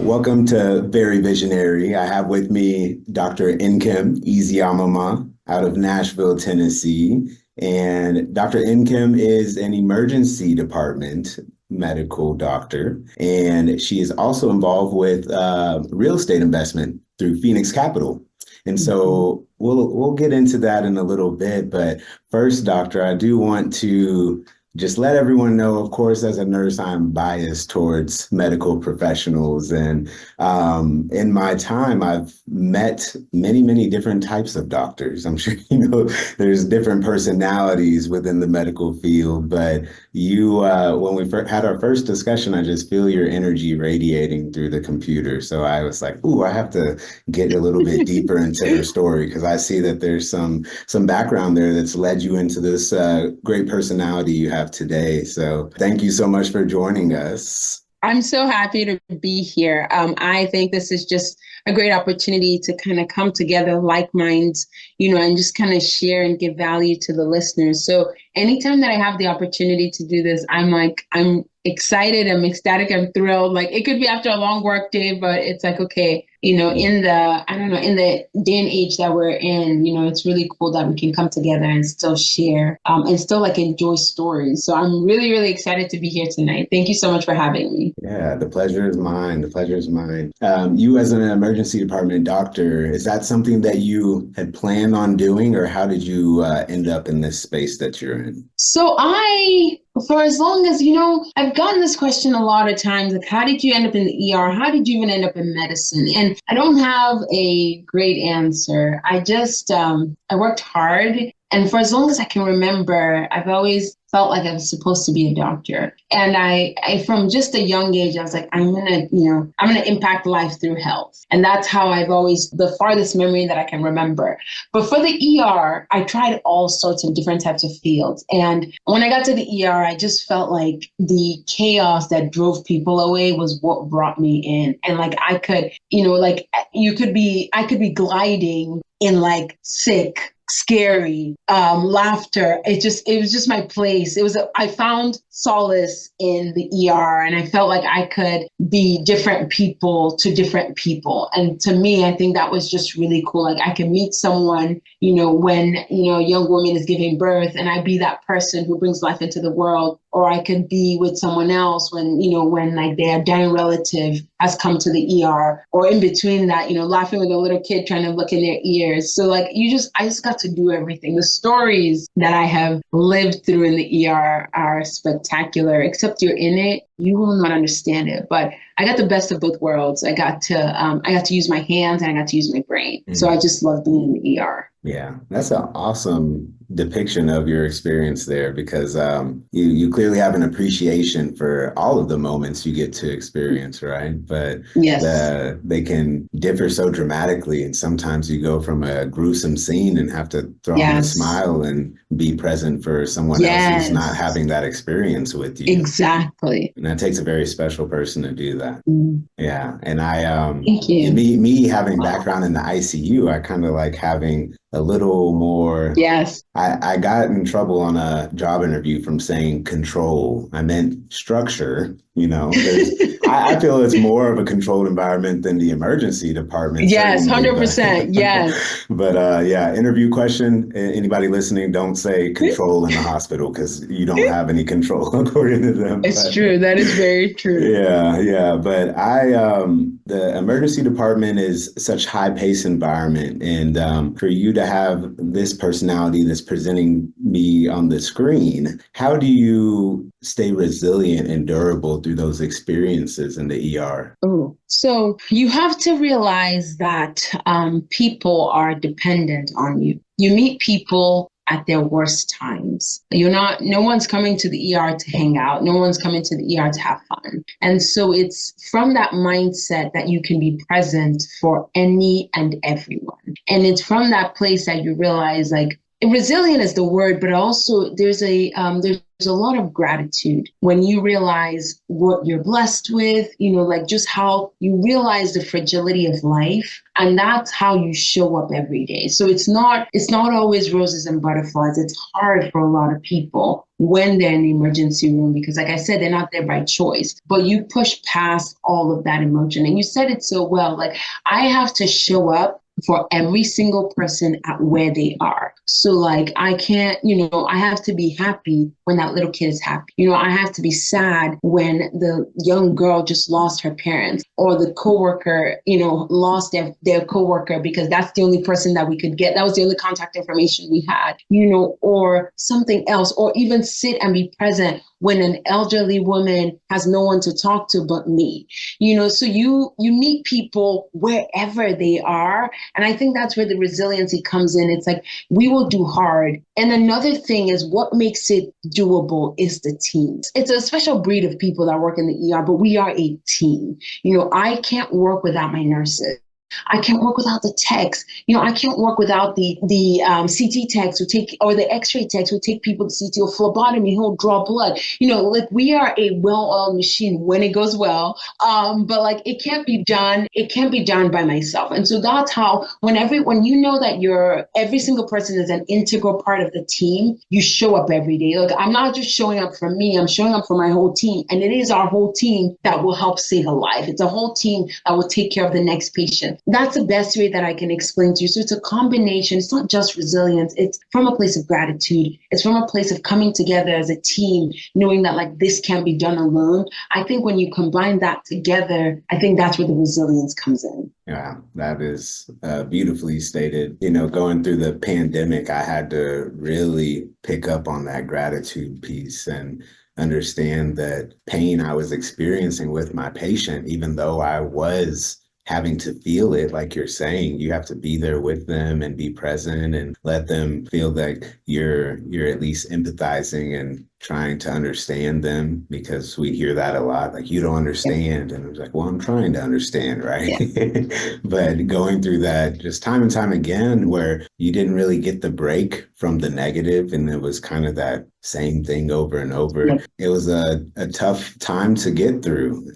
Welcome to Very Visionary. I have with me Dr. Nkem Ezeamama out of Nashville, Tennessee. And Dr. Nkem is an emergency department medical doctor, and she is also involved with real estate investment through Pheenyx Capital. And so we'll get into that in a little bit. But first, doctor, I do want to just let everyone know, of course, as a nurse, I'm biased towards medical professionals. And in my time, I've met many, many different types of doctors. I'm sure you know there's different personalities within the medical field. But you, when we had our first discussion, I just feel your energy radiating through the computer. So I was like, ooh, I have to get a little bit deeper into her story, because I see that there's some background there that's led you into this great personality you have today. So thank you so much for joining us. I'm so happy to be here. I think this is just a great opportunity to kind of come together like minds, and just kind of share and give value to the listeners. So anytime that I have the opportunity to do this, I'm excited, I'm ecstatic, I'm thrilled. Like, it could be after a long work day, but it's like, okay, in the day and age that we're in, it's really cool that we can come together and still share, and still enjoy stories. So I'm really, really excited to be here tonight. Thank you so much for having me. Yeah, the pleasure is mine. The pleasure is mine. You as an emergency department doctor, is that something that you had planned on doing, or how did you end up in this space that you're in? So for as long as, I've gotten this question a lot of times, like, how did you end up in the ER? How did you even end up in medicine? And I don't have a great answer. I just, I worked hard. And for as long as I can remember, I've always felt like I was supposed to be a doctor. And I from just a young age, I was like, I'm gonna impact life through health. And that's how I've always, the farthest memory that I can remember. But for the ER, I tried all sorts of different types of fields. And when I got to the ER, I just felt like the chaos that drove people away was what brought me in. And I could, I could be gliding in sick, scary, laughter. It was just my place. I found solace in the ER, and I felt like I could be different people to different people. And to me, I think that was just really cool. Like, I can meet someone, when, a young woman is giving birth, and I be that person who brings life into the world. Or I could be with someone else when their dying relative has come to the ER, or in between that, laughing with a little kid trying to look in their ears. So I just got to do everything. The stories that I have lived through in the ER are spectacular. Except you're in it, you will not understand it. But I got the best of both worlds. I got to use my hands, and I got to use my brain. So I just love being in the ER. Yeah, that's an awesome depiction of your experience there, because you clearly have an appreciation for all of the moments you get to experience, right? But yes, they can differ so dramatically, and sometimes you go from a gruesome scene and have to throw on a smile and be present for someone else who's not having that experience with you. Exactly. And that takes a very special person to do that. Yeah, and thank you. Me having background in the ICU, I kind of like having a little more. Yes. I got in trouble on a job interview from saying control. I meant structure, I feel it's more of a controlled environment than the emergency department. Yes, certainly, 100%. Yes. But interview question, anybody listening, don't say control in the hospital, because you don't have any control according to them. It's true. That is very true. Yeah. But the emergency department is such high-paced environment, and for you to have this personality that's presenting me on the screen, how do you stay resilient and durable through those experiences in the ER? Oh, so you have to realize that people are dependent on you. You meet people at their worst times. No one's coming to the ER to hang out. No one's coming to the ER to have fun. And so it's from that mindset that you can be present for any and everyone. And it's from that place that you realize, resilient is the word, but also there's a lot of gratitude when you realize what you're blessed with, like just how you realize the fragility of life. And that's how you show up every day. So it's not always roses and butterflies. It's hard for a lot of people when they're in the emergency room, because like I said, they're not there by choice, but you push past all of that emotion. And you said it so well, like I have to show up for every single person at where they are. So like I can't, I have to be happy when that little kid is happy. I have to be sad when the young girl just lost her parents, or the coworker, lost their coworker, because that's the only person that we could get. That was the only contact information we had, or something else, or even sit and be present when an elderly woman has no one to talk to but me. So you meet people wherever they are. And I think that's where the resiliency comes in. It's like, we will do hard. And another thing is, what makes it doable is the team. It's a special breed of people that work in the ER, but we are a team. I can't work without my nurses. I can't work without the techs. I can't work without the CT techs or the X-ray techs who take people to CT, or phlebotomy who'll draw blood. Like we are a well-oiled machine when it goes well. But like it can't be done. It can't be done by myself. And so that's how when you know that every single person is an integral part of the team, you show up every day. Like I'm not just showing up for me. I'm showing up for my whole team, and it is our whole team that will help save a life. It's a whole team that will take care of the next patient. That's the best way that I can explain to you. So it's a combination. It's not just resilience. It's from a place of gratitude. It's from a place of coming together as a team, knowing that like this can't be done alone. I think when you combine that together, I think that's where the resilience comes in. Yeah, that is beautifully stated. Going through the pandemic, I had to really pick up on that gratitude piece and understand that pain I was experiencing with my patient, even though I was having to feel it, like you're saying, you have to be there with them and be present and let them feel like you're at least empathizing and trying to understand them, because we hear that a lot, like you don't understand. And I was like, well, I'm trying to understand, right? Yeah. But going through that just time and time again, where you didn't really get the break from the negative, and it was kind of that same thing over and over. Yeah. It was a tough time to get through.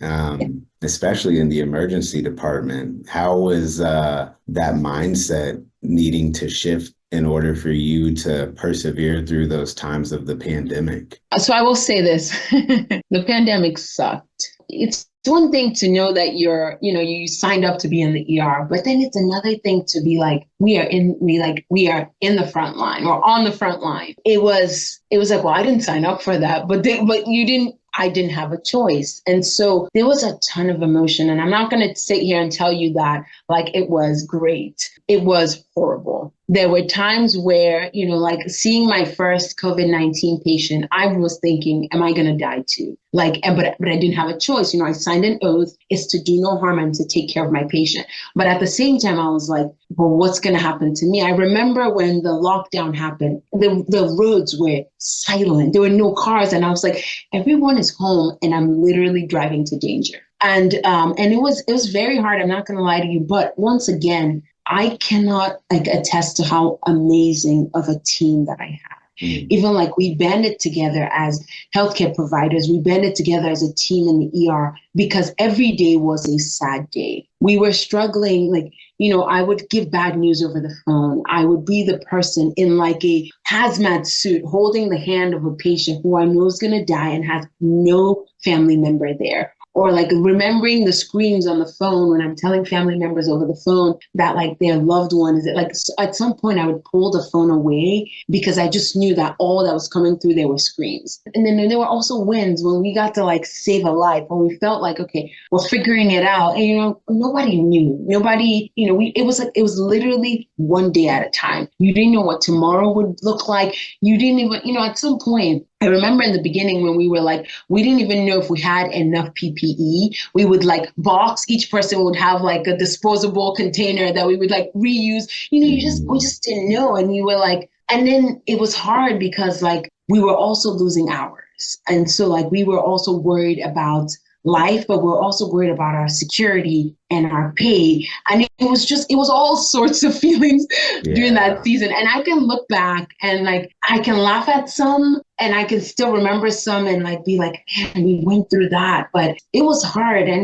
Especially in the emergency department. How was that mindset needing to shift in order for you to persevere through those times of the pandemic? So I will say this, the pandemic sucked. It's one thing to know that you signed up to be in the ER, but then it's another thing to be like, we are in the front line or on the front line. It was like, well, I didn't sign up for that, but I didn't have a choice. And so there was a ton of emotion. And I'm not going to sit here and tell you that like it was great. It was horrible. There were times where, like seeing my first COVID-19 patient, I was thinking, am I going to die too? But I didn't have a choice. I signed an oath. It's to do no harm and to take care of my patient. But at the same time, I was like, well, what's going to happen to me? I remember when the lockdown happened, the roads were silent. There were no cars. And I was like, everyone is home and I'm literally driving to danger. And it was very hard. I'm not going to lie to you. But once again, I cannot attest to how amazing of a team that I have. Even like we banded together as healthcare providers, we banded together as a team in the ER, because every day was a sad day. We were struggling, I would give bad news over the phone. I would be the person in like a hazmat suit holding the hand of a patient who I know is going to die and has no family member there. Or like remembering the screams on the phone when I'm telling family members over the phone that like their loved one is like, at some point I would pull the phone away because I just knew that all that was coming through there were screams. And then there were also wins when we got to like save a life, when we felt like, okay, we're figuring it out. And, nobody knew, it was literally one day at a time. You didn't know what tomorrow would look like. You didn't even, at some point, I remember in the beginning when we were like, we didn't even know if we had enough PPE. We would like box, each person would have like a disposable container that we would like reuse. We just didn't know. And you were like, and then it was hard because like we were also losing hours. And so like we were also worried about life, but we're also worried about our security and our pay. And it was all sorts of feelings during that Yeah. season. And I can look back and like, I can laugh at some and I can still remember some and like be like, man, we went through that, but it was hard. And,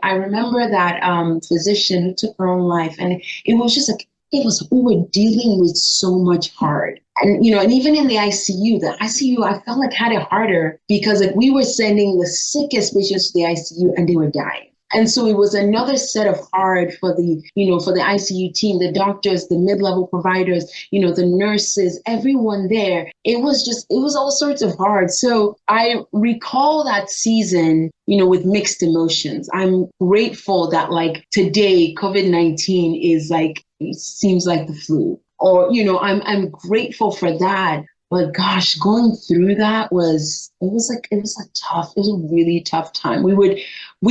I remember that physician who took her own life, and it was just like, we were dealing with so much hard. And, and even in the ICU, I felt like had it harder because like we were sending the sickest patients to the ICU and they were dying. And so it was another set of hard for for the ICU team, the doctors, the mid-level providers, the nurses, everyone there. It was all sorts of hard. So I recall that season, with mixed emotions. I'm grateful that like today, COVID-19 is like, it seems like the flu. Or, I'm grateful for that. But gosh, going through that it was a really tough time. We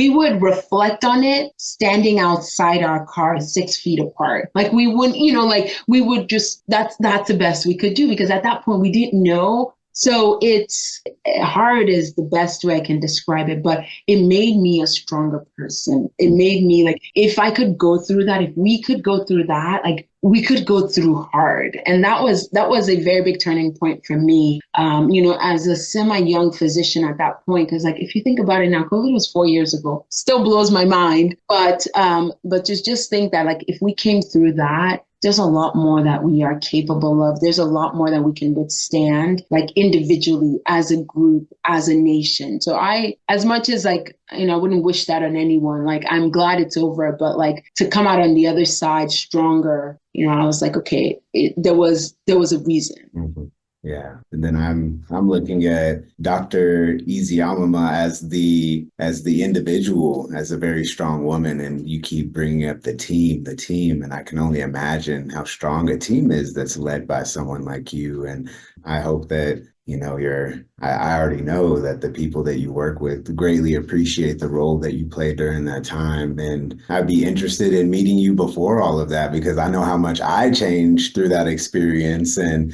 would reflect on it standing outside our car 6 feet apart. Like we wouldn't, like we would just, that's the best we could do because at that point we didn't know. So it's hard is the best way I can describe it, but it made me a stronger person. It made me like, if I could go through that, if we could go through that, like we could go through hard. And that was a very big turning point for me, as a semi-young physician at that point. Because like, if you think about it now, COVID was 4 years ago, still blows my mind. But just think that like, if we came through that, there's a lot more that we are capable of. There's a lot more that we can withstand, like individually, as a group, as a nation. So as much as like, I wouldn't wish that on anyone. Like, I'm glad it's over, but like to come out on the other side stronger, I was like, okay, there was a reason. Mm-hmm. Yeah. And then I'm looking at Dr. Ezeamama as the individual, as a very strong woman. And you keep bringing up the team. And I can only imagine how strong a team is that's led by someone like you. And I hope that, I already know that the people that you work with greatly appreciate the role that you played during that time. And I'd be interested in meeting you before all of that, because I know how much I changed through that experience. And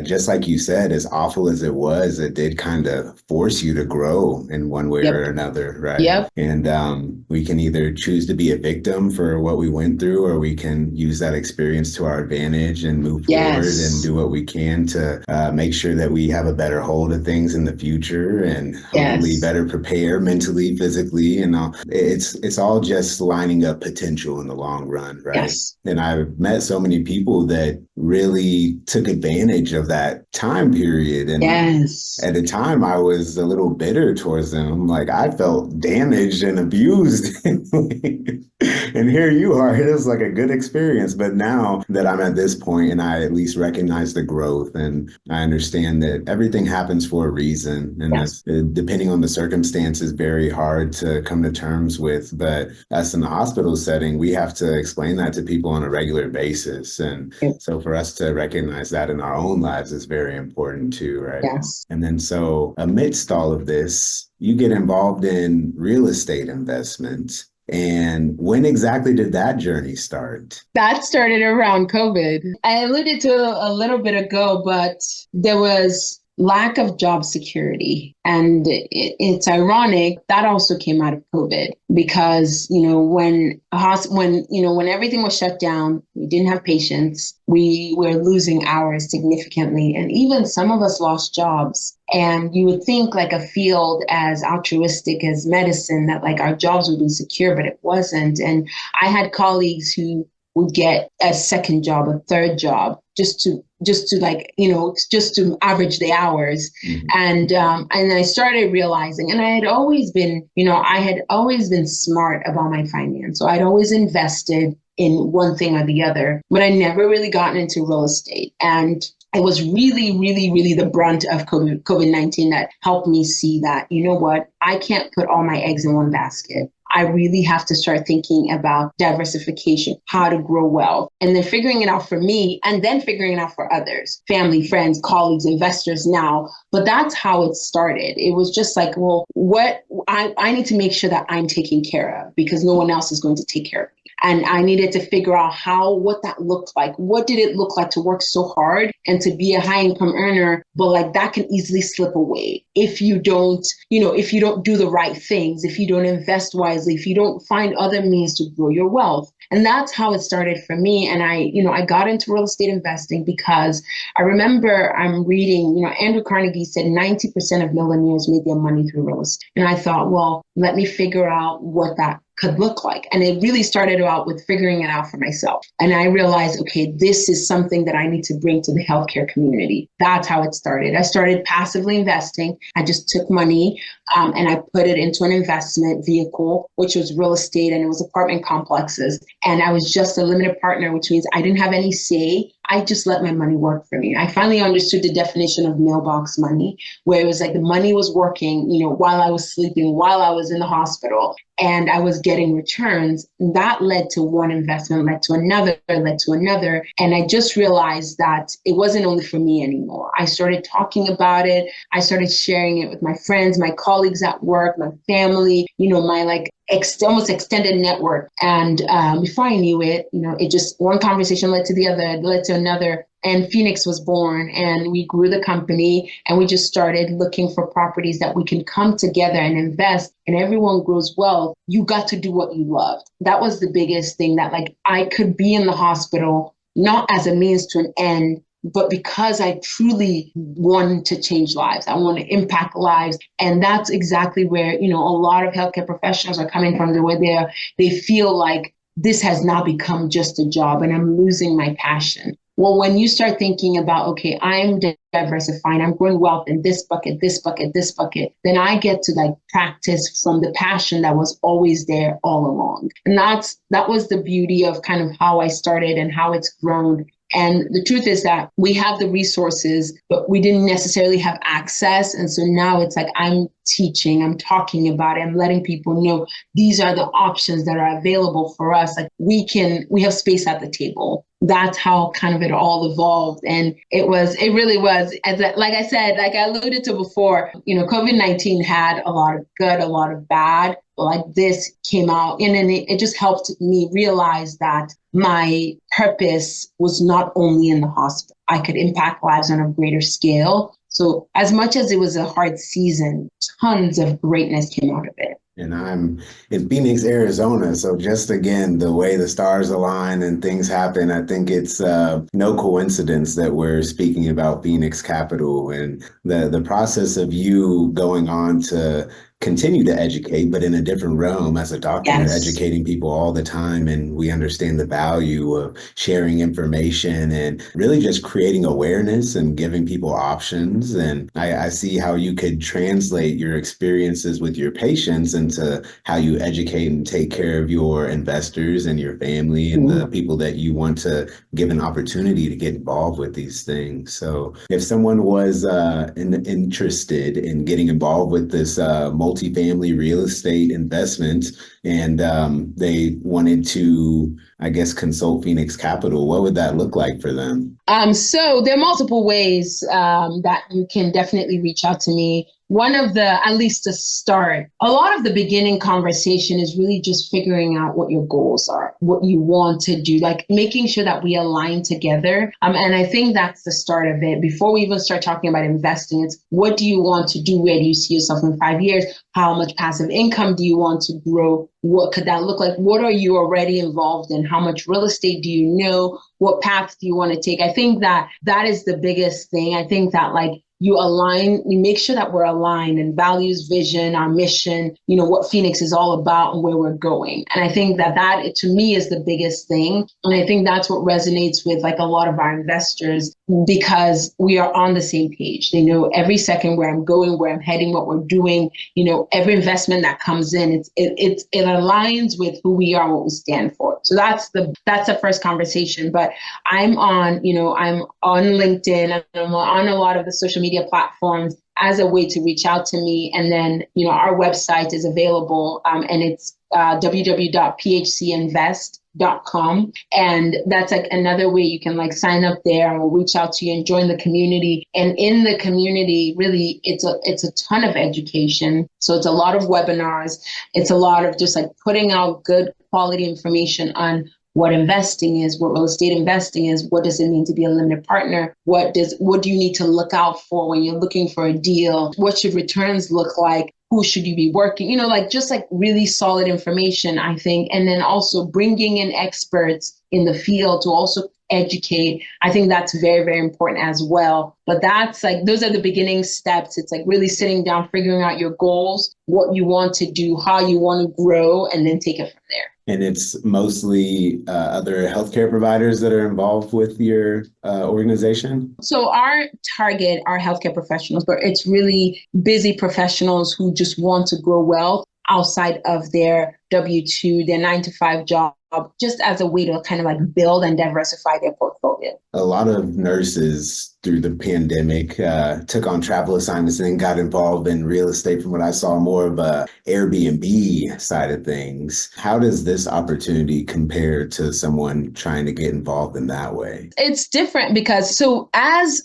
just like you said, as awful as it was, it did kind of force you to grow in one way Yep. or another, right? Yep. And we can either choose to be a victim for what we went through, or we can use that experience to our advantage and move forward and do what we can to make sure that we have a better hold of things in the future and hopefully better prepare mentally, physically, and all. It's all just lining up potential in the long run, right? Yes. And I've met so many people that really took advantage of that time period. And at the time, I was a little bitter towards them. Like, I felt damaged and abused. And here you are. It was like a good experience. But now that I'm at this point and I at least recognize the growth and I understand that everything happens for a reason. And that's, depending on the circumstances, very hard to come to terms with. But us in the hospital setting, we have to explain that to people on a regular basis. And so for us to recognize that in our own lives is very important too, right? Yes. And then so amidst all of this, you get involved in real estate investment. And when exactly did that journey start? That started around COVID. I alluded to a little bit ago, but there was lack of job security. And it's ironic that also came out of COVID because, when everything was shut down, we didn't have patients, we were losing hours significantly. And even some of us lost jobs. And you would think like a field as altruistic as medicine, that like our jobs would be secure, but it wasn't. And I had colleagues who would get a second job, a third job, just to average the hours. Mm-hmm. And I started realizing, and I had always been smart about my finance. So I'd always invested in one thing or the other, but I never really gotten into real estate. And it was really, really, really the brunt of COVID-19 that helped me see that, I can't put all my eggs in one basket. I really have to start thinking about diversification, how to grow wealth, and then figuring it out for me and then figuring it out for others, family, friends, colleagues, investors now. But that's how it started. It was just like, well, what I need to make sure that I'm taken care of because no one else is going to take care of me. And I needed to figure out what that looked like. What did it look like to work so hard and to be a high income earner? But like that can easily slip away if you don't, if you don't do the right things, if you don't invest wisely, if you don't find other means to grow your wealth. And that's how it started for me. And I got into real estate investing because I remember I'm reading, Andrew Carnegie said 90% of millionaires made their money through real estate. And I thought, well, let me figure out what that could look like. And it really started out with figuring it out for myself. And I realized, okay, this is something that I need to bring to the healthcare community. That's how it started. I started passively investing. I just took money and I put it into an investment vehicle, which was real estate, and it was apartment complexes. And I was just a limited partner, which means I didn't have any say. I just let my money work for me. I finally understood the definition of mailbox money, where it was like the money was working, while I was sleeping, while I was in the hospital, and I was getting returns. And that led to one investment, led to another, led to another. And I just realized that it wasn't only for me anymore. I started talking about it. I started sharing it with my friends, my colleagues at work, my family, my almost extended network. And before I knew it, it just one conversation led to the other, led to another. And Pheenyx was born, and we grew the company, and we just started looking for properties that we can come together and invest, and everyone grows wealth. You got to do what you loved. That was the biggest thing, that I could be in the hospital, not as a means to an end, but because I truly want to change lives. I want to impact lives. And that's exactly where, a lot of healthcare professionals are coming from, the way they feel like this has now become just a job and I'm losing my passion. Well, when you start thinking about, okay, I'm diversifying, I'm growing wealth in this bucket, this bucket, this bucket, then I get to practice from the passion that was always there all along. And that was the beauty of kind of how I started and how it's grown. And the truth is that we have the resources, but we didn't necessarily have access. And so now it's like I'm teaching, I'm talking about it, I'm letting people know these are the options that are available for us. We have space at the table. That's how kind of it all evolved. And it really was, like I said, like I alluded to before, COVID-19 had a lot of good, a lot of bad. Like this came out and then it just helped me realize that my purpose was not only in the hospital. I could impact lives on a greater scale. So as much as it was a hard season, tons of greatness came out of it. And I'm in Phoenix, Arizona. So just again, the way the stars align and things happen, I think it's no coincidence that we're speaking about Phoenix Capital and the process of you going on to continue to educate, but in a different realm. As a doctor, you're educating people all the time, and we understand the value of sharing information and really just creating awareness and giving people options. And I see how you could translate your experiences with your patients into how you educate and take care of your investors and your family and the people that you want to give an opportunity to get involved with these things. So if someone was interested in getting involved with this multifamily real estate investment and they wanted to, I guess, consult Phoenix Capital, what would that look like for them? So there are multiple ways that you can definitely reach out to me. One of at least to start, a lot of the beginning conversation is really just figuring out what your goals are, what you want to do, making sure that we align together. And I think that's the start of it. Before we even start talking about investing, it's what do you want to do? Where do you see yourself in 5 years? How much passive income do you want to grow? What could that look like? What are you already involved in? How much real estate do you know? What path do you want to take? I think that is the biggest thing. I think that you align, you make sure that we're aligned in values, vision, our mission, what Pheenyx is all about and where we're going. And I think that to me is the biggest thing. And I think that's what resonates with a lot of our investors, because we are on the same page. They know every second where I'm going, where I'm heading, what we're doing, every investment that comes in, it aligns with who we are and what we stand for. So that's the first conversation. But I'm on LinkedIn, and I'm on a lot of the social media platforms as a way to reach out to me. And then, our website is available, and it's www.phcinvest.com. syndication.com. And that's like another way you can like sign up there, and we'll reach out to you and join the community. And in the community, really, it's a ton of education. So it's a lot of webinars. It's a lot of just like putting out good quality information on what investing is, what real estate investing is, what does it mean to be a limited partner, what do you need to look out for when you're looking for a deal, what should returns look like, who should you be working, like just like really solid information, I think. And then also bringing in experts in the field to also educate. I think that's very, very important as well. But that's like, those are the beginning steps. It's like really sitting down, figuring out your goals, what you want to do, how you want to grow, and then take it from there. And it's mostly other healthcare providers that are involved with your organization? So our target are healthcare professionals, but it's really busy professionals who just want to grow wealth outside of their W-2, their 9-to-5 job, just as a way to kind of like build and diversify their portfolio. A lot of nurses through the pandemic took on travel assignments and then got involved in real estate, from what I saw, more of a Airbnb side of things. How does this opportunity compare to someone trying to get involved in that way? It's different because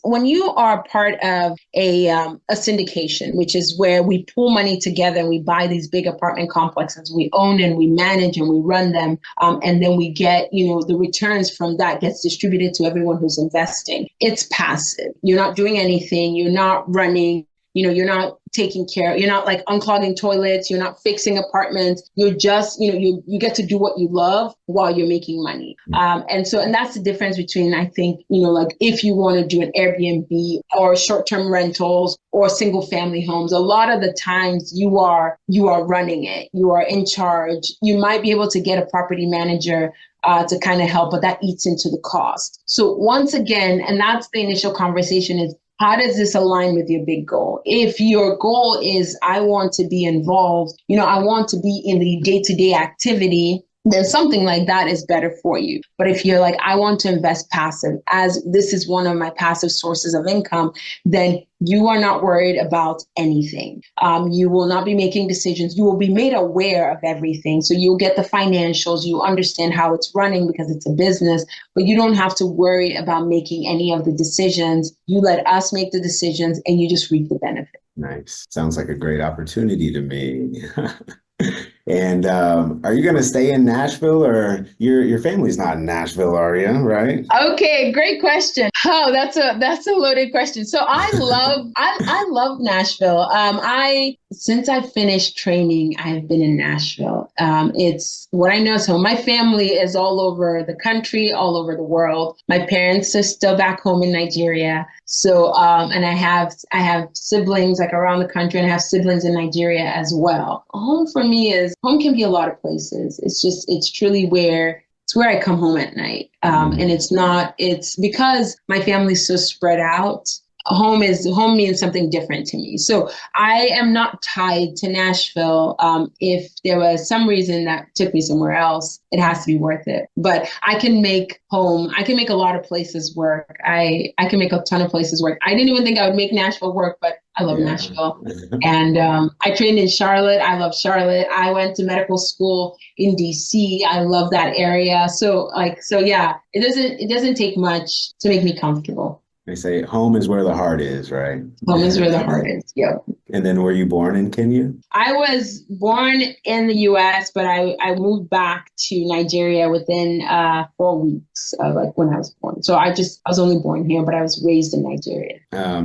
when you are part of a syndication, which is where we pool money together and we buy these big apartment complexes, we own and we manage and we run them, and then we get, the returns from that gets distributed to everyone who's investing. It's passive. You're not doing anything. You're not running. You're not taking care. You're not like unclogging toilets. You're not fixing apartments. You're just, you get to do what you love while you're making money. And that's the difference between, I think, like if you want to do an Airbnb or short-term rentals or single family homes, a lot of the times you are running it. You are in charge. You might be able to get a property manager to kind of help, but that eats into the cost. So once again, and that's the initial conversation, is how does this align with your big goal? If your goal is, I want to be involved, I want to be in the day-to-day activity, then something like that is better for you. But if you're like, I want to invest passive, as this is one of my passive sources of income, then you are not worried about anything. You will not be making decisions. You will be made aware of everything. So you'll get the financials, you understand how it's running because it's a business, but you don't have to worry about making any of the decisions. You let us make the decisions and you just reap the benefit. Nice. Sounds like a great opportunity to me. And are you going to stay in Nashville, or your family's not in Nashville, are you? Right? Okay, great question. Oh, that's a loaded question. So I love Nashville. Since I finished training, I have been in Nashville. It's what I know. So my family is all over the country, all over the world. My parents are still back home in Nigeria. So and I have siblings like around the country, and I have siblings in Nigeria as well. Home can be a lot of places. It's truly where I come home at night. And it's because my family's so spread out. Home means something different to me. So I am not tied to Nashville. If there was some reason that took me somewhere else, it has to be worth it. But I can make a lot of places work. I can make a ton of places work. I didn't even think I would make Nashville work, but I love Nashville. And I trained in Charlotte. I love Charlotte. I went to medical school in DC. I love that area. So yeah, it doesn't take much to make me comfortable. They say home is where the heart is, right? Home is where the heart is. Yep. And then were you born in Kenya? I was born in the U.S., but I moved back to Nigeria within 4 weeks of like when I was born. So I was only born here, but I was raised in Nigeria.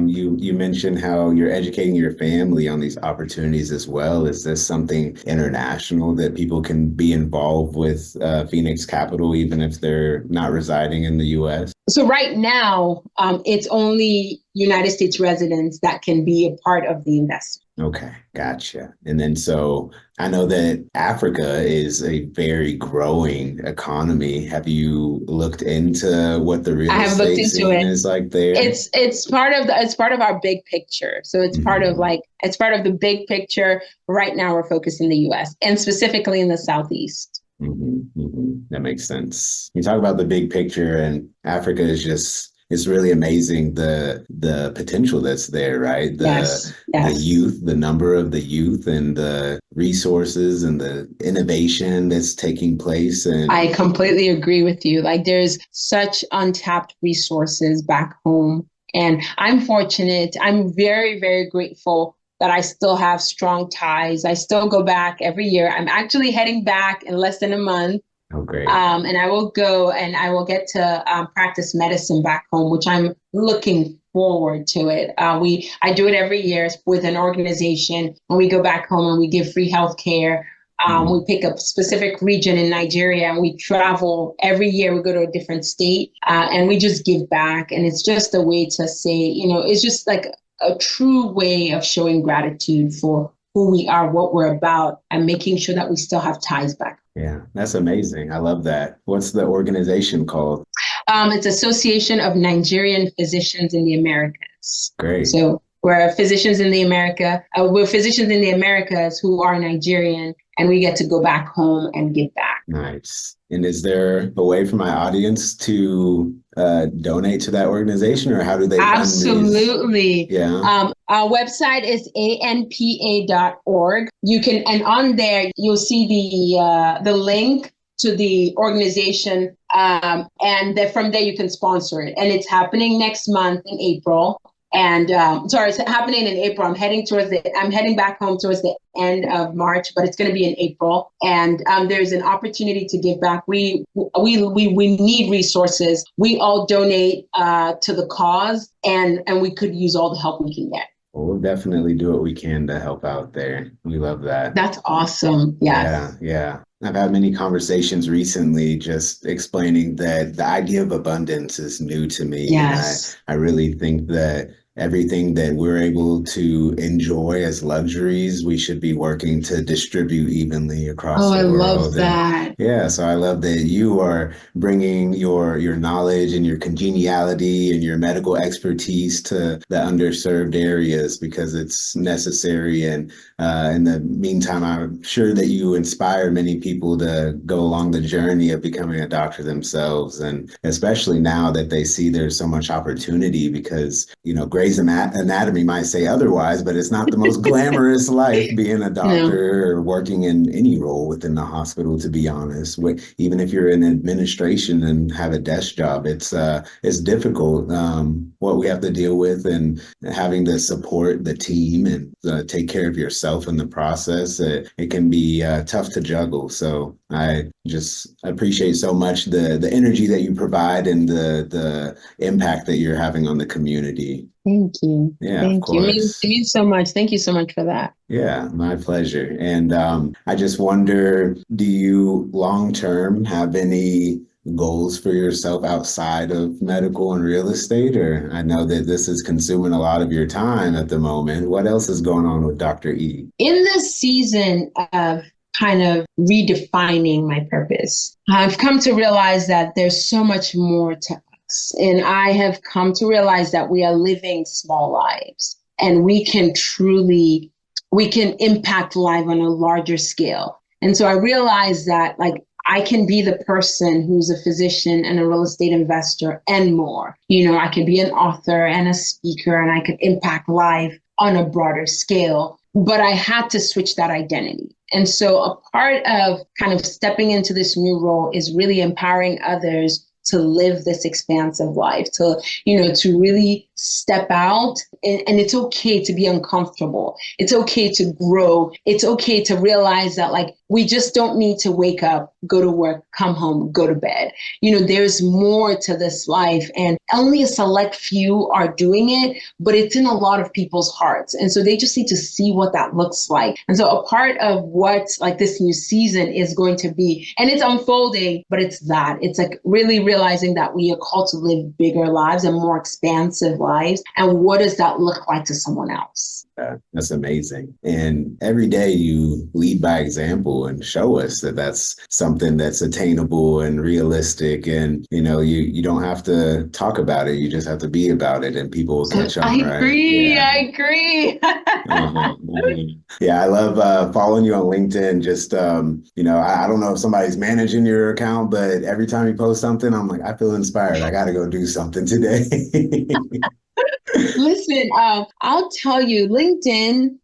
You mentioned how you're educating your family on these opportunities as well. Is this something international that people can be involved with Pheenyx Capital, even if they're not residing in the U.S.? So right now, it's only United States residents that can be a part of the investment. Okay, gotcha. And then so I know that Africa is a very growing economy. Have you looked into what the real estate scene is like there? It's part of our big picture. So it's part of the big picture. Right now we're focused in the US and specifically in the Southeast. That makes sense. You talk about the big picture, and Africa is just it's really amazing the potential that's there, right? Yes, The yes. youth, the number of the youth and the resources and the innovation that's taking place. And I completely agree with you. Like there's such untapped resources back home. And I'm fortunate. I'm very, very grateful that I still have strong ties. I still go back every year. I'm actually heading back in less than a month. oh, great. And I will go and I will get to practice medicine back home, which I'm looking forward to it. I do it every year with an organization, and we go back home and we give free health care. We pick a specific region in Nigeria and we travel every year. We go to a different state and we just give back. And it's just a way to say, it's just like a true way of showing gratitude for who we are, what we're about, and making sure that we still have ties back. Yeah, that's amazing. I love that. What's the organization called? It's Association of Nigerian Physicians in the Americas. Great. So we're physicians in the Americas who are Nigerian, and we get to go back home and give back. Nice. And is there a way for my audience to donate to that organization, or how do they fund these? Absolutely. Yeah. Our website is anpa.org. You can, and on there you'll see the link to the organization, and then from there you can sponsor it. And it's happening next month in April. And it's happening in April. I'm heading back home towards the end of March, but it's going to be in April. And there's an opportunity to give back. We need resources. We all donate to the cause, and we could use all the help we can get. Well, we'll definitely do what we can to help out there. We love that. That's awesome. Yes. Yeah. I've had many conversations recently just explaining that the idea of abundance is new to me. Yes. And I really think that everything that we're able to enjoy as luxuries, we should be working to distribute evenly across the world. I love that. Yeah, so I love that you are bringing your knowledge and your congeniality and your medical expertise to the underserved areas because it's necessary. And in the meantime, I'm sure that you inspire many people to go along the journey of becoming a doctor themselves, and especially now that they see there's so much opportunity because, Grey's Anatomy might say otherwise, but it's not the most glamorous life being a doctor or working in any role within the hospital, to be honest. Even if you're in administration and have a desk job, it's difficult what we have to deal with, and having to support the team and take care of yourself in the process. It can be tough to juggle. So I just appreciate so much the energy that you provide and the impact that you're having on the community. Thank you. Yeah, Thank of course. you. It means so much. Thank you so much for that. Yeah, my pleasure. And I just wonder, do you long term have any goals for yourself outside of medical and real estate? Or I know that this is consuming a lot of your time at the moment. What else is going on with Dr. E? In this season of kind of redefining my purpose, I've come to realize that there's so much more to us. And I have come to realize that we are living small lives, and we can impact life on a larger scale. And so I realized that I can be the person who's a physician and a real estate investor and more. I could be an author and a speaker, and I could impact life on a broader scale. But I had to switch that identity. And so a part of kind of stepping into this new role is really empowering others to live this expansive life, to really step out. And it's okay to be uncomfortable. It's okay to grow. It's okay to realize that we just don't need to wake up, go to work, come home, go to bed. There's more to this life, and only a select few are doing it, but it's in a lot of people's hearts. And so they just need to see what that looks like. And so a part of what this new season is going to be, and it's unfolding, but it's really realizing that we are called to live bigger lives and more expansive lives. And what does that look like to someone else? That's amazing. And every day you lead by example. people and show us that that's something that's attainable and realistic. And, you don't have to talk about it. You just have to be about it and people will catch I on, right? agree. Yeah. I agree. Yeah, I love following you on LinkedIn. Just, I don't know if somebody's managing your account, but every time you post something, I'm like, I feel inspired. I got to go do something today. Listen, I'll tell you, LinkedIn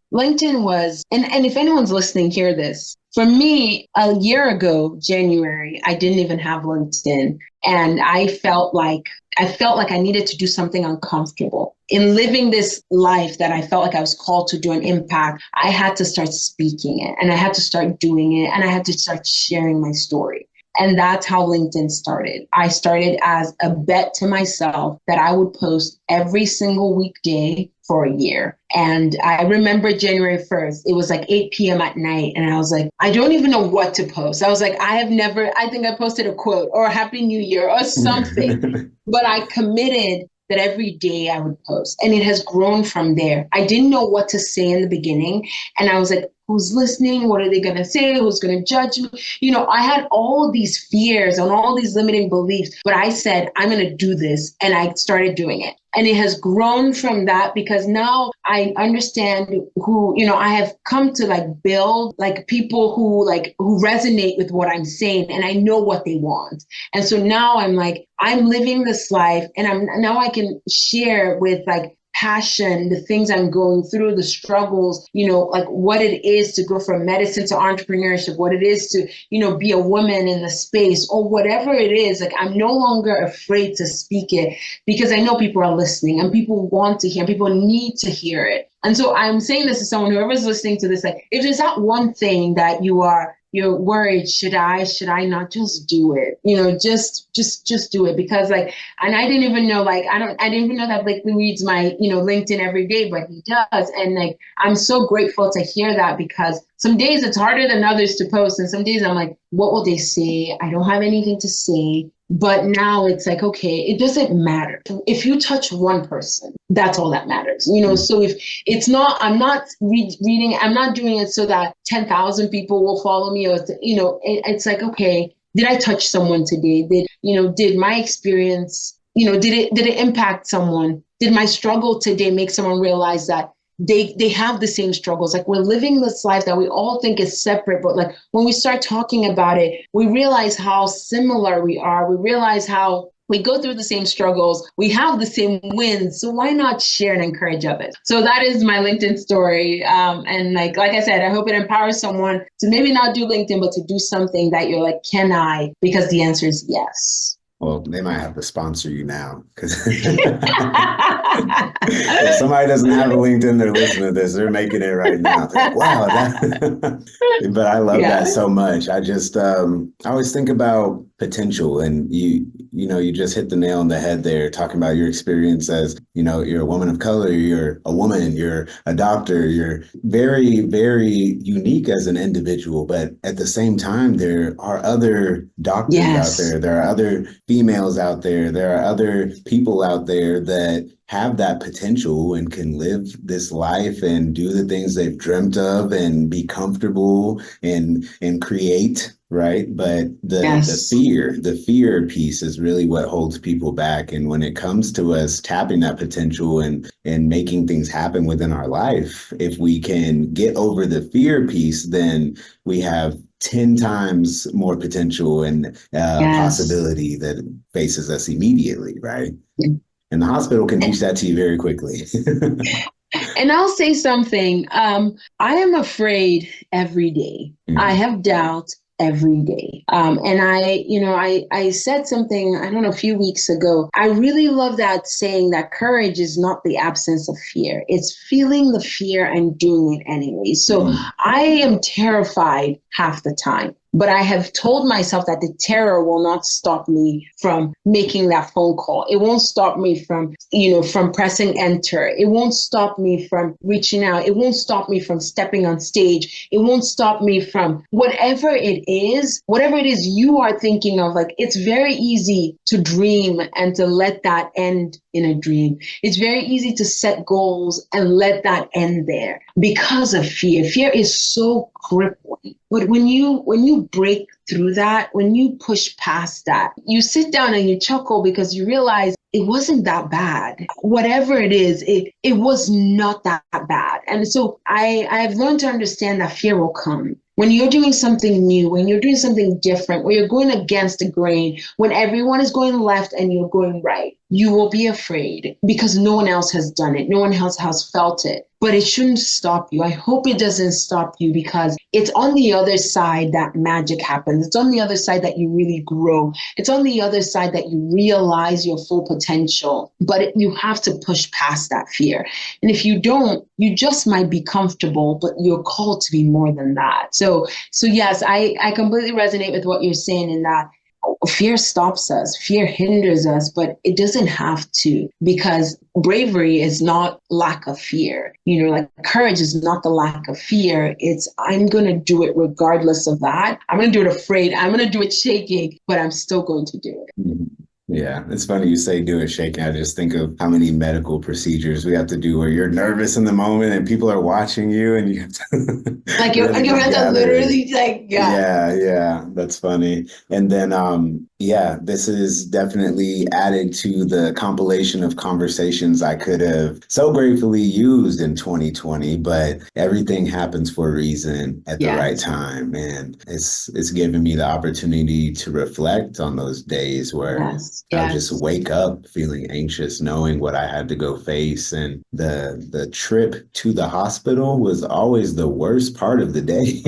was, and if anyone's listening, hear this. For me, a year ago, January, I didn't even have LinkedIn. And I felt like I needed to do something uncomfortable. In living this life that I felt like I was called to do an impact, I had to start speaking it and I had to start doing it and I had to start sharing my story. And that's how LinkedIn started. I started as a bet to myself that I would post every single weekday for a year. And I remember January 1st, it was like 8 p.m. at night. And I was like, I don't even know what to post. I was like, I think I posted a quote or a Happy New Year or something. But I committed that every day I would post. And it has grown from there. I didn't know what to say in the beginning. And I was like, who's listening? What are they going to say? Who's going to judge me? I had all these fears and all these limiting beliefs, but I said, I'm going to do this. And I started doing it. And it has grown from that because now I understand who, I have come to build people who resonate with what I'm saying and I know what they want. And so now I'm living this life and I can share with passion, the things I'm going through, the struggles, what it is to go from medicine to entrepreneurship, what it is to, be a woman in the space or whatever it is. I'm no longer afraid to speak it because I know people are listening and people want to hear, people need to hear it. And so I'm saying this to someone, whoever's listening to this, if there's that one thing that you're worried, should I not just do it? Just do it because and I didn't even know, I didn't even know that Blakely reads my, LinkedIn every day, but he does. And I'm so grateful to hear that because some days it's harder than others to post. And some days I'm like, what will they say? I don't have anything to say. But now it's okay, it doesn't matter. If you touch one person, that's all that matters. So if it's not, I'm not reading, I'm not doing it so that 10,000 people will follow me or, it's okay, did I touch someone today? Did my experience, did it impact someone? Did my struggle today make someone realize that they have the same struggles? We're living this life that we all think is separate, but when we start talking about it, we realize how similar we are. We realize how we go through the same struggles. We have the same wins. So why not share and encourage others? So that is my LinkedIn story. And like I said, I hope it empowers someone to maybe not do LinkedIn, but to do something that you're can I? Because the answer is yes. Well, they might have to sponsor you now because if somebody doesn't have a LinkedIn, they're listening to this, they're making it right now. They're wow, but I love that so much. I just, I always think about potential and you just hit the nail on the head there, talking about your experience as, you're a woman of color, you're a woman, you're a doctor, you're very, very unique as an individual. But at the same time, there are other doctors out there. There are other females out there. There are other people out there that have that potential and can live this life and do the things they've dreamt of and be comfortable and create, right? But the fear piece is really what holds people back. And when it comes to us tapping that potential and making things happen within our life, if we can get over the fear piece, then we have 10 times more potential and possibility that faces us immediately, right? And the hospital can teach that to you very quickly. And I'll say something. I am afraid every day. Mm-hmm. I have doubt every day. And I said something, I don't know, a few weeks ago. I really love that saying that courage is not the absence of fear. It's feeling the fear and doing it anyway. So I am terrified half the time. But I have told myself that the terror will not stop me from making that phone call. It won't stop me from pressing enter. It won't stop me from reaching out. It won't stop me from stepping on stage. It won't stop me from whatever it is you are thinking of. It's very easy to dream and to let that end in a dream. It's very easy to set goals and let that end there because of fear. Fear is so crippling. But when you break through that, when you push past that, you sit down and you chuckle because you realize it wasn't that bad. Whatever it is, it was not that bad. And so I've learned to understand that fear will come. When you're doing something new, when you're doing something different, when you're going against the grain, when everyone is going left and you're going right, you will be afraid because no one else has done it. No one else has felt it. But it shouldn't stop you. I hope it doesn't stop you because it's on the other side that magic happens. It's on the other side that you really grow. It's on the other side that you realize your full potential. But you have to push past that fear. And if you don't, you just might be comfortable, but you're called to be more than that. So yes, I completely resonate with what you're saying in that fear stops us, fear hinders us, but it doesn't have to, because bravery is not lack of fear. Like courage is not the lack of fear. It's I'm going to do it regardless of that. I'm going to do it afraid. I'm going to do it shaking, but I'm still going to do it. Mhm. Yeah, it's funny you say do it shaking. I just think of how many medical procedures we have to do where you're nervous in the moment and people are watching you and you have to Like your really get hands are gathered. literally like, yeah. Yeah, that's funny. And then, yeah, this is definitely added to the compilation of conversations I could have so gratefully used in 2020, but everything happens for a reason at the right Yes. time. And it's given me the opportunity to reflect on those days where Yes. I would just Yes. wake up feeling anxious, knowing what I had to go face. And the trip to the hospital was always the worst part of the day.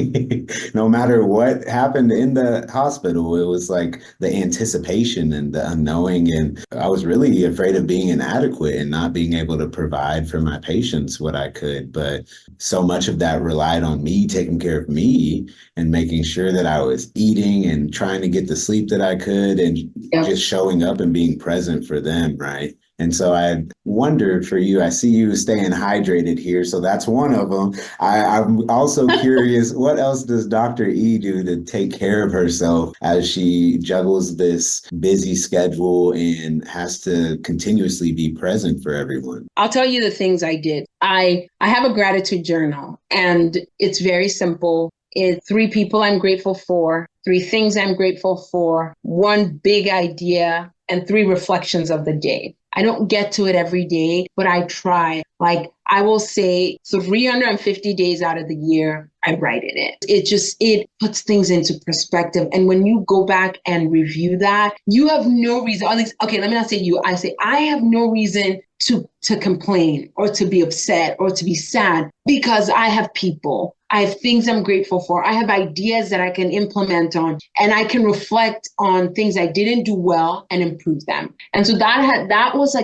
No matter what happened in the hospital, it was like the anticipation and the unknowing. And I was really afraid of being inadequate and not being able to provide for my patients what I could. But so much of that relied on me taking care of me and making sure that I was eating and trying to get the sleep that I could and Yep. just showing up and being present for them, right? And so I wondered for you, I see you staying hydrated here, so that's one of them. I'm also curious, what else does Dr. E do to take care of herself as she juggles this busy schedule and has to continuously be present for everyone? I'll tell you the things I did. I have a gratitude journal and it's very simple. It's 3 people I'm grateful for, 3 things I'm grateful for, 1 big idea, and 3 reflections of the day. I don't get to it every day, but I try. Like I will say 350 days out of the year, I write in it. It puts things into perspective. And when you go back and review that, you have no reason, at least, okay, let me not say you, I say, I have no reason to complain or to be upset or to be sad because I have people. I have things I'm grateful for. I have ideas that I can implement on, and I can reflect on things I didn't do well and improve them. And so that was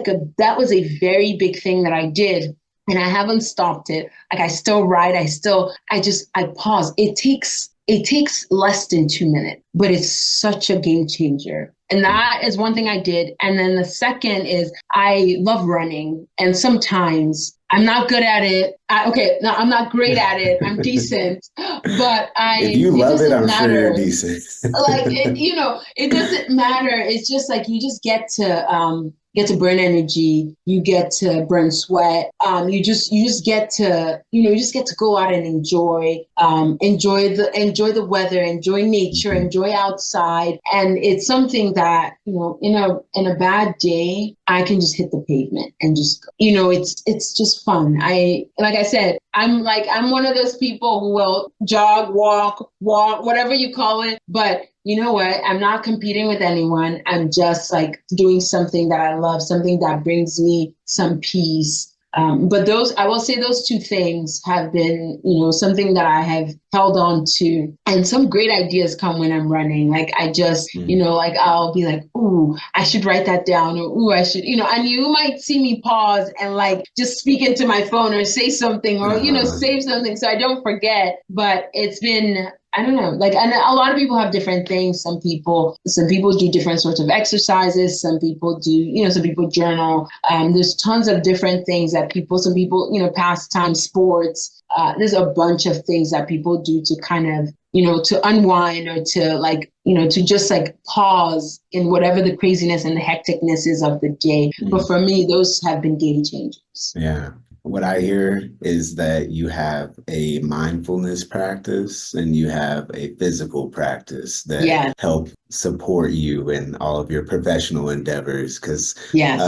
a very big thing that I did. And I haven't stopped it. Like I still write, I pause. It takes less than 2 minutes, but it's such a game changer. And that is one thing I did. And then the second is I love running. And sometimes I'm not good at it. No, I'm not great at it. I'm decent, but If you it love it, doesn't I'm sure you're matter. decent. Like it doesn't matter. It's just like you just get to burn energy. You get to burn sweat. You just get to go out and enjoy the weather, enjoy nature, enjoy outside. And it's something that, in a bad day, I can just hit the pavement and just go. It's just fun. Like I said, I'm one of those people who will jog, walk, whatever you call it. But you know what? I'm not competing with anyone. I'm just like doing something that I love, something that brings me some peace. But I will say those 2 things have been, something that I have held on to. And some great ideas come when I'm running. Like I just, like I'll be like, ooh, I should write that down. Or, ooh, I should, and you might see me pause and like just speak into my phone or say something or, Uh-huh. save something so I don't forget. But it's been, I don't know, like, and a lot of people have different things. Some people do different sorts of exercises. Some people do, some people journal. There's tons of different things that some people, pastime, sports. There's a bunch of things that people do to kind of, to unwind or to like, to just like pause in whatever the craziness and the hecticness is of the day. But for me, those have been game changers. Yeah. what I hear is that you have a mindfulness practice and you have a physical practice that Yeah. help support you in all of your professional endeavors. Because Yes.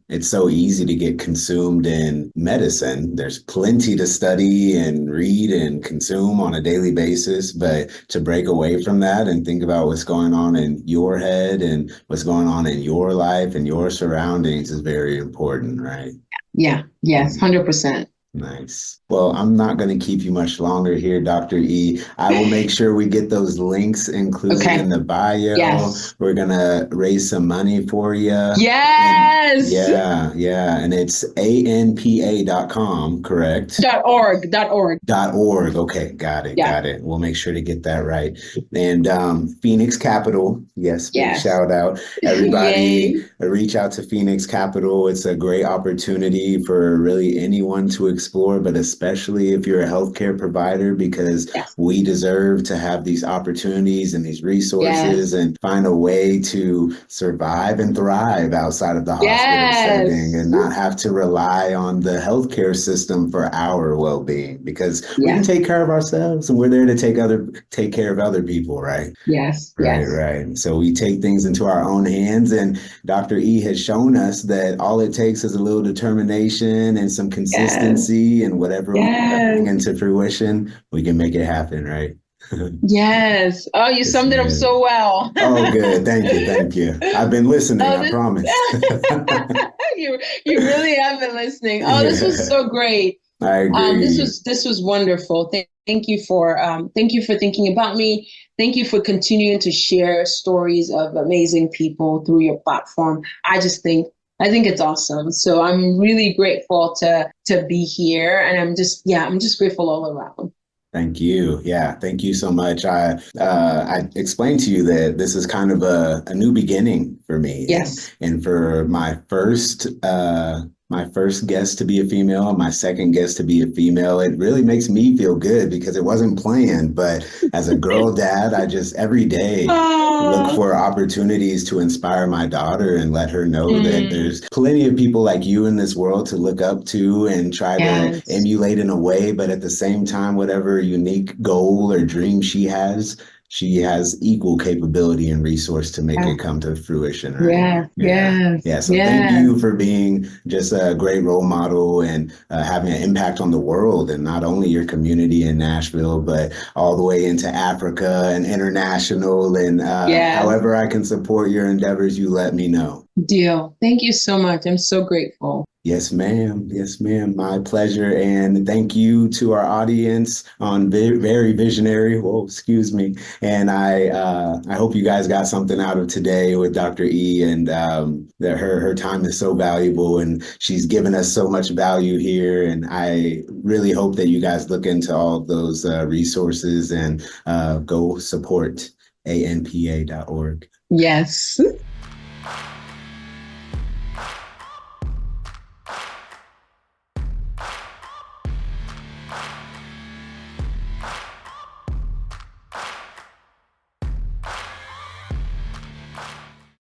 it's so easy to get consumed in medicine. There's plenty to study and read and consume on a daily basis, but to break away from that and think about what's going on in your head and what's going on in your life and your surroundings is very important, right? Yeah. Yes. Mhm. 100%. Nice. Well, I'm not going to keep you much longer here, Dr. E. I will make sure we get those links included in Okay. the bio. Yes. We're going to raise some money for you. And Yes. yeah. And it's anpa.com, correct? .org. .org. Okay, got it, Yeah. got it. We'll make sure to get that right. And Pheenyx Capital, yes, big Yes. shout out. Everybody Yay. reach out to Pheenyx Capital. It's a great opportunity for really anyone to explore, but especially if you're a healthcare provider, because Yes. we deserve to have these opportunities and these resources Yes. and find a way to survive and thrive outside of the hospital setting Yes. and not have to rely on the healthcare system for our well-being, because we can Yes. take care of ourselves and we're there to take care of other people, right? Yes. Right, Yes. right. So we take things into our own hands, and Dr. E has shown us that all it takes is a little determination and some Yes. consistency, and whatever we want to bring Yes. into fruition, we can make it happen, right? Yes. Oh, you Yes, summed it up man. so well. Oh, good. Thank you. Thank you. I've been listening, Oh, I promise. you really have been listening. Oh, this was Yeah, so great. I This agree. was wonderful. Thank you for thinking about me. Thank you for continuing to share stories of amazing people through your platform. I think it's awesome. So I'm really grateful to be here, and I'm just grateful all around. Thank you. Yeah, thank you so much. I explained to you that this is kind of a new beginning for me, Yes. and for my first guest to be a female and my second guest to be a female, it really makes me feel good because it wasn't planned. But as a girl dad, I just every day look Oh, for opportunities to inspire my daughter and let her know that mm, there's plenty of people like you in this world to look up to and try to yes. emulate in a way. But at the same time, whatever unique goal or dream she has equal capability and resource to make Yeah. it come to fruition, right? Yeah. Yeah. Yes. Yeah. So thank Yes. you for being just a great role model and having an impact on the world, and not only your community in Nashville, but all the way into Africa and international. And Yes. however I can support your endeavors, you let me know. Deal. Thank you so much. I'm so grateful. Yes, ma'am. Yes, ma'am. My pleasure. And thank you to our audience on Very Visionary. Whoa, excuse me. And I hope you guys got something out of today with Dr. E, and that her time is so valuable and she's given us so much value here. And I really hope that you guys look into all of those resources and go support anpa.org. Yes.